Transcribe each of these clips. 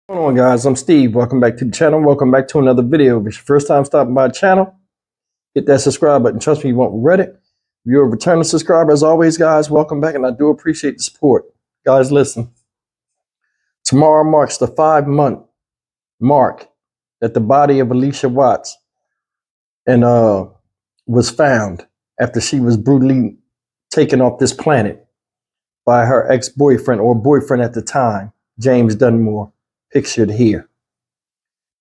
What's going on, guys? I'm Steve. Welcome back to the channel. Welcome back to another video. If it's your first time stopping by the channel, hit that subscribe button. Trust me, you won't regret it. If you're a returning subscriber, as always, guys, welcome back, and I do appreciate the support. Guys, listen. Tomorrow marks the 5-month mark that the body of Allisha Watts was found after she was brutally taken off this planet by her ex-boyfriend or boyfriend at the time, James Dunmore, pictured here.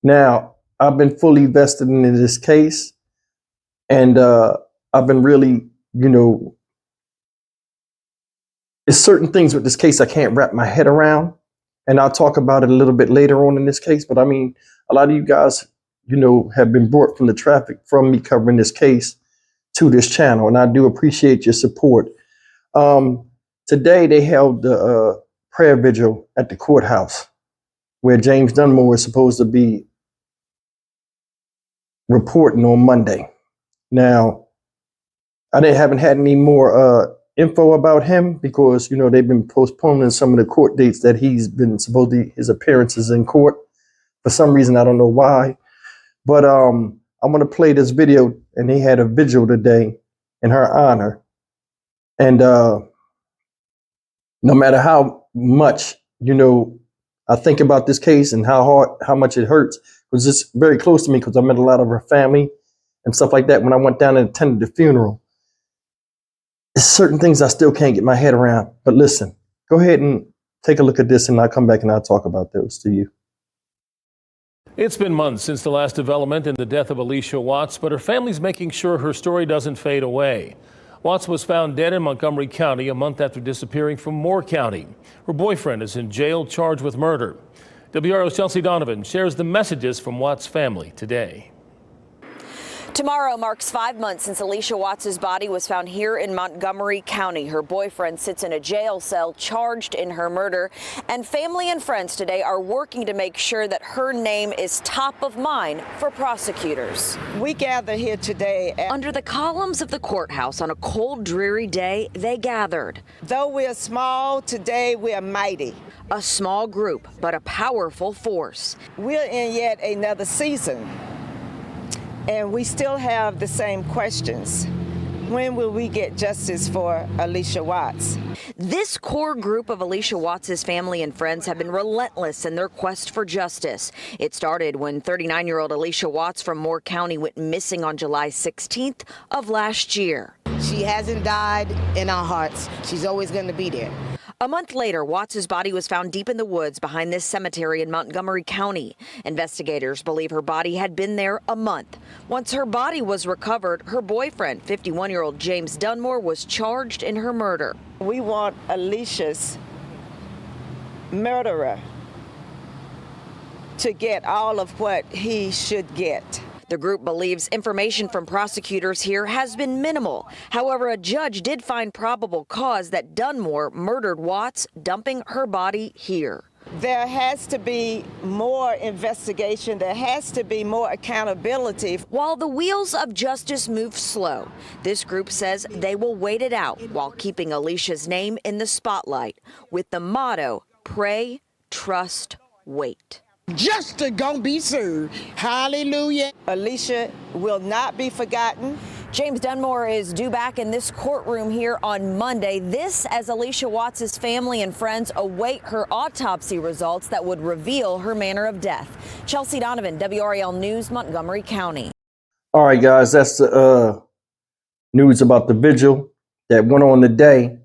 Now, I've been fully vested in this case, and I've been really, there's certain things with this case I can't wrap my head around, and I'll talk about it a little bit later on in this case. But I mean, a lot of you guys, have been brought from the traffic from me covering this case to this channel, and I do appreciate your support. Today, they held the prayer vigil at the courthouse, where James Dunmore was supposed to be reporting on Monday. Now, I haven't had any more info about him because, they've been postponing some of the court dates that he's been his appearances in court. For some reason, I don't know why. But I'm going to play this video, and they had a vigil today in her honor. And no matter how much, I think about this case and how much it hurts, because it's very close to me because I met a lot of her family and stuff like that when I went down and attended the funeral. There's certain things I still can't get my head around. But listen, go ahead and take a look at this, and I'll come back and I'll talk about those to you. It's been months since the last development in the death of Allisha Watts, but her family's making sure her story doesn't fade away. Watts was found dead in Montgomery County a month after disappearing from Moore County. Her boyfriend is in jail charged with murder. WRO's Chelsea Donovan shares the messages from Watts' family today. Tomorrow marks 5 months since Allisha Watts' body was found here in Montgomery County. Her boyfriend sits in a jail cell charged in her murder, and family and friends today are working to make sure that her name is top of mind for prosecutors. We gather here today. Under the columns of the courthouse on a cold, dreary day, they gathered. Though we're small, today we're mighty. A small group, but a powerful force. We're in yet another season, and we still have the same questions. When will we get justice for Allisha Watts? This core group of Allisha Watts' family and friends have been relentless in their quest for justice. It started when 39-year-old Allisha Watts from Moore County went missing on July 16th of last year. She hasn't died in our hearts. She's always going to be there. A month later, Watts' body was found deep in the woods behind this cemetery in Montgomery County. Investigators believe her body had been there a month. Once her body was recovered, her boyfriend, 51-year-old James Dunmore, was charged in her murder. We want Allisha's murderer to get all of what he should get. The group believes information from prosecutors here has been minimal. However, a judge did find probable cause that Dunmore murdered Watts, dumping her body here. There has to be more investigation. There has to be more accountability. While the wheels of justice move slow, this group says they will wait it out while keeping Allisha's name in the spotlight with the motto, pray, trust, wait. Justice gonna be served. Hallelujah. Allisha will not be forgotten. James Dunmore is due back in this courtroom here on Monday. This as Allisha Watts' family and friends await her autopsy results that would reveal her manner of death. Chelsea Donovan, WRAL News, Montgomery County. All right, guys, that's the news about the vigil that went on today.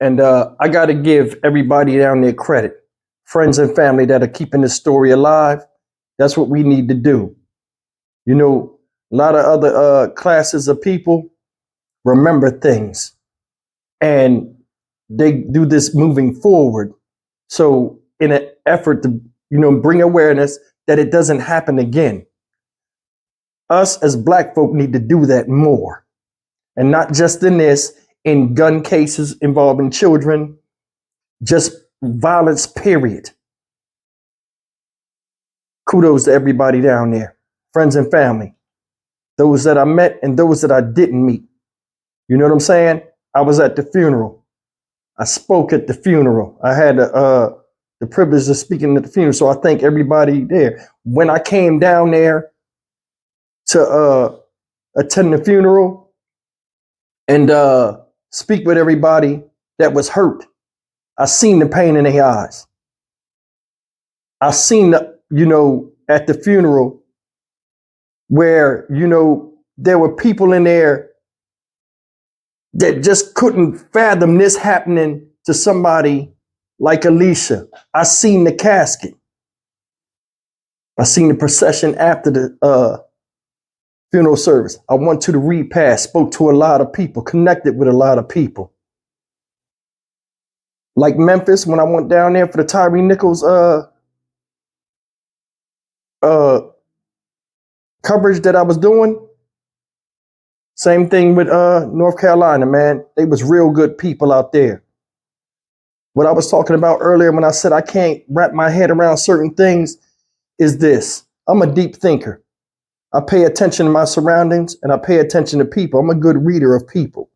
And I got to give everybody down there credit. Friends and family that are keeping this story alive. That's what we need to do. A lot of other classes of people remember things, and they do this moving forward. So in an effort to, bring awareness that it doesn't happen again, us as Black folk need to do that more. And not just in this, in gun cases involving children, just violence, period. Kudos to everybody down there, friends and family, those that I met and those that I didn't meet. You know what I'm saying? I was at the funeral. I spoke at the funeral. I had the the privilege of speaking at the funeral. So I thank everybody there. When I came down there to attend the funeral and speak with everybody that was hurt, I seen the pain in their eyes. I seen the, at the funeral where, there were people in there that just couldn't fathom this happening to somebody like Allisha. I seen the casket. I seen the procession after the funeral service. I went to the repast, spoke to a lot of people, connected with a lot of people. Like Memphis, when I went down there for the Tyree Nichols coverage that I was doing. Same thing with North Carolina, man. They was real good people out there. What I was talking about earlier when I said I can't wrap my head around certain things is this. I'm a deep thinker. I pay attention to my surroundings and I pay attention to people. I'm a good reader of people.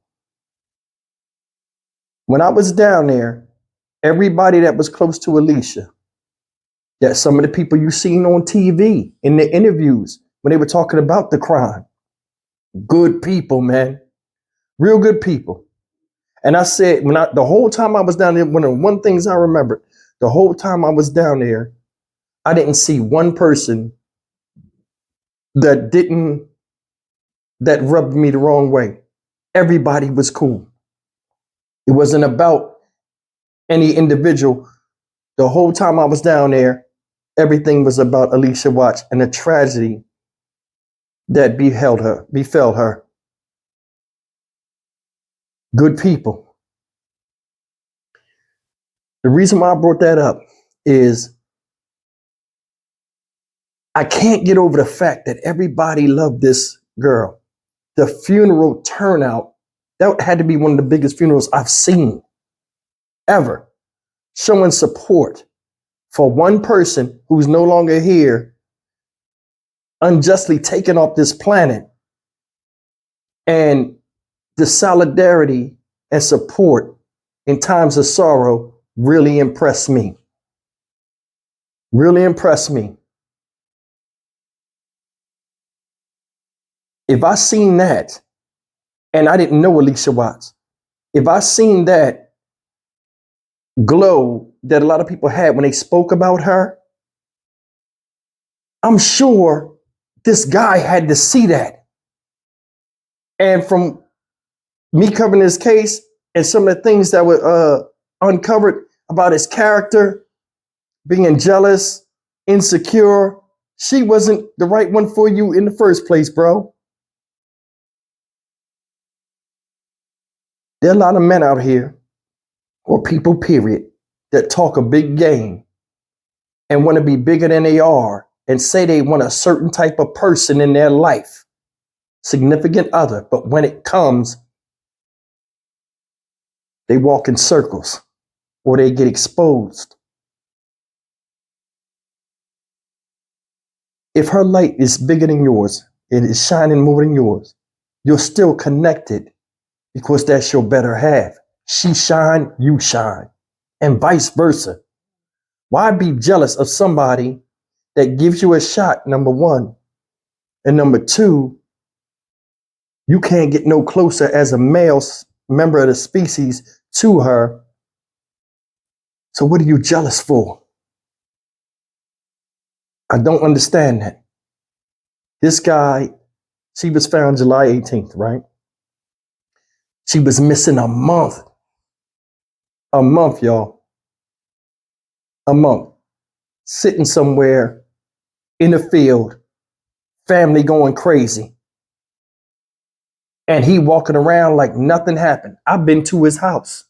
When I was down there, everybody that was close to Allisha, that some of the people you seen on TV in the interviews when they were talking about the crime, good people, man, real good people. And I said, the whole time I was down there, one of the one things I remembered, the whole time I was down there, I didn't see one person that rubbed me the wrong way. Everybody was cool. It wasn't about any individual. The whole time I was down there, everything was about Allisha Watts and the tragedy that befell her. Good people. The reason why I brought that up is I can't get over the fact that everybody loved this girl. The funeral turnout, that had to be one of the biggest funerals I've seen ever. Showing support for one person who's no longer here, unjustly taken off this planet. And the solidarity and support in times of sorrow really impressed me. Really impressed me. If I seen that, and I didn't know Allisha Watts, if I seen that glow that a lot of people had when they spoke about her, I'm sure this guy had to see that. And from me covering this case and some of the things that were uncovered about his character, being jealous, insecure, she wasn't the right one for you in the first place, bro. There are a lot of men out here, or people, period, that talk a big game and want to be bigger than they are and say they want a certain type of person in their life, significant other. But when it comes, they walk in circles or they get exposed. If her light is bigger than yours, it is shining more than yours, you're still connected because that's your better half. She shine, you shine, and vice versa. Why be jealous of somebody that gives you a shot, number one, and number two, you can't get no closer as a male member of the species to her. So what are you jealous for? I don't understand that. This guy, she was found July 18th, right? She was missing a month. A month, y'all. A month. Sitting somewhere in the field, family going crazy. And he walking around like nothing happened. I've been to his house,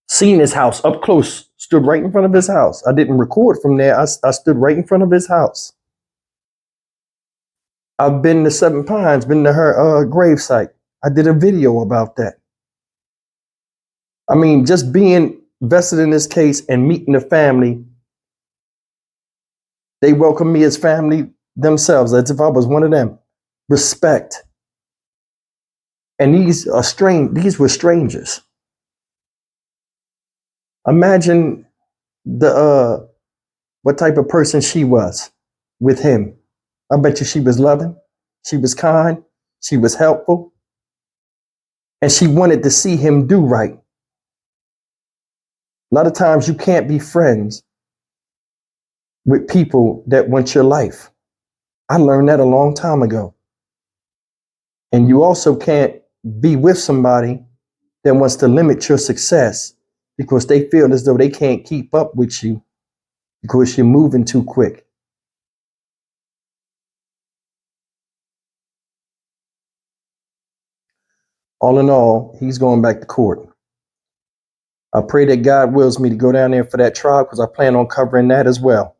seen his house up close, stood right in front of his house. I didn't record from there. I stood right in front of his house. I've been to Seven Pines, been to her gravesite. I did a video about that. I mean, just being vested in this case and meeting the family, they welcomed me as family themselves, as if I was one of them. Respect. And these were strangers. Imagine the what type of person she was with him. I bet you she was loving, she was kind, she was helpful, and she wanted to see him do right. A lot of times you can't be friends with people that want your life. I learned that a long time ago. And you also can't be with somebody that wants to limit your success because they feel as though they can't keep up with you because you're moving too quick. All in all, he's going back to court. I pray that God wills me to go down there for that trial because I plan on covering that as well.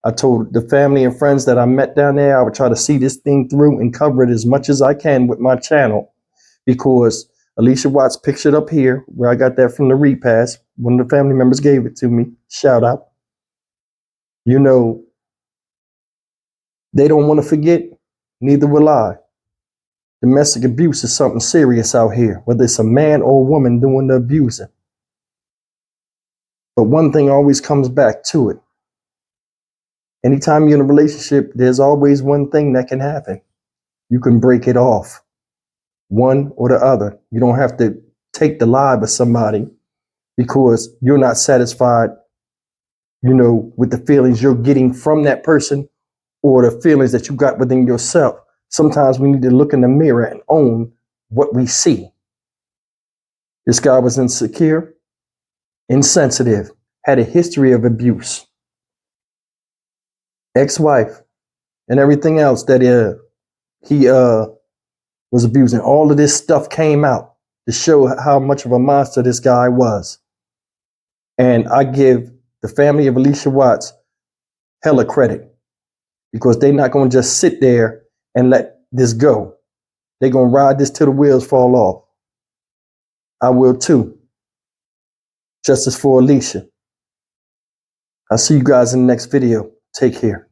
I told the family and friends that I met down there I would try to see this thing through and cover it as much as I can with my channel because Allisha Watts picks it up here where I got that from the repass. One of the family members gave it to me. Shout out. You know, they don't want to forget, neither will I. Domestic abuse is something serious out here, whether it's a man or a woman doing the abusing. But one thing always comes back to it. Anytime you're in a relationship, there's always one thing that can happen. You can break it off, one or the other. You don't have to take the life of somebody because you're not satisfied, with the feelings you're getting from that person or the feelings that you got within yourself. Sometimes we need to look in the mirror and own what we see. This guy was insecure, insensitive, had a history of abuse, ex-wife, and everything else that he was abusing. All of this stuff came out to show how much of a monster this guy was. And I give the family of Allisha Watts hella credit because they're not going to just sit there and let this go. They're going to ride this till the wheels fall off. I will too. Justice for Allisha. I'll see you guys in the next video. Take care.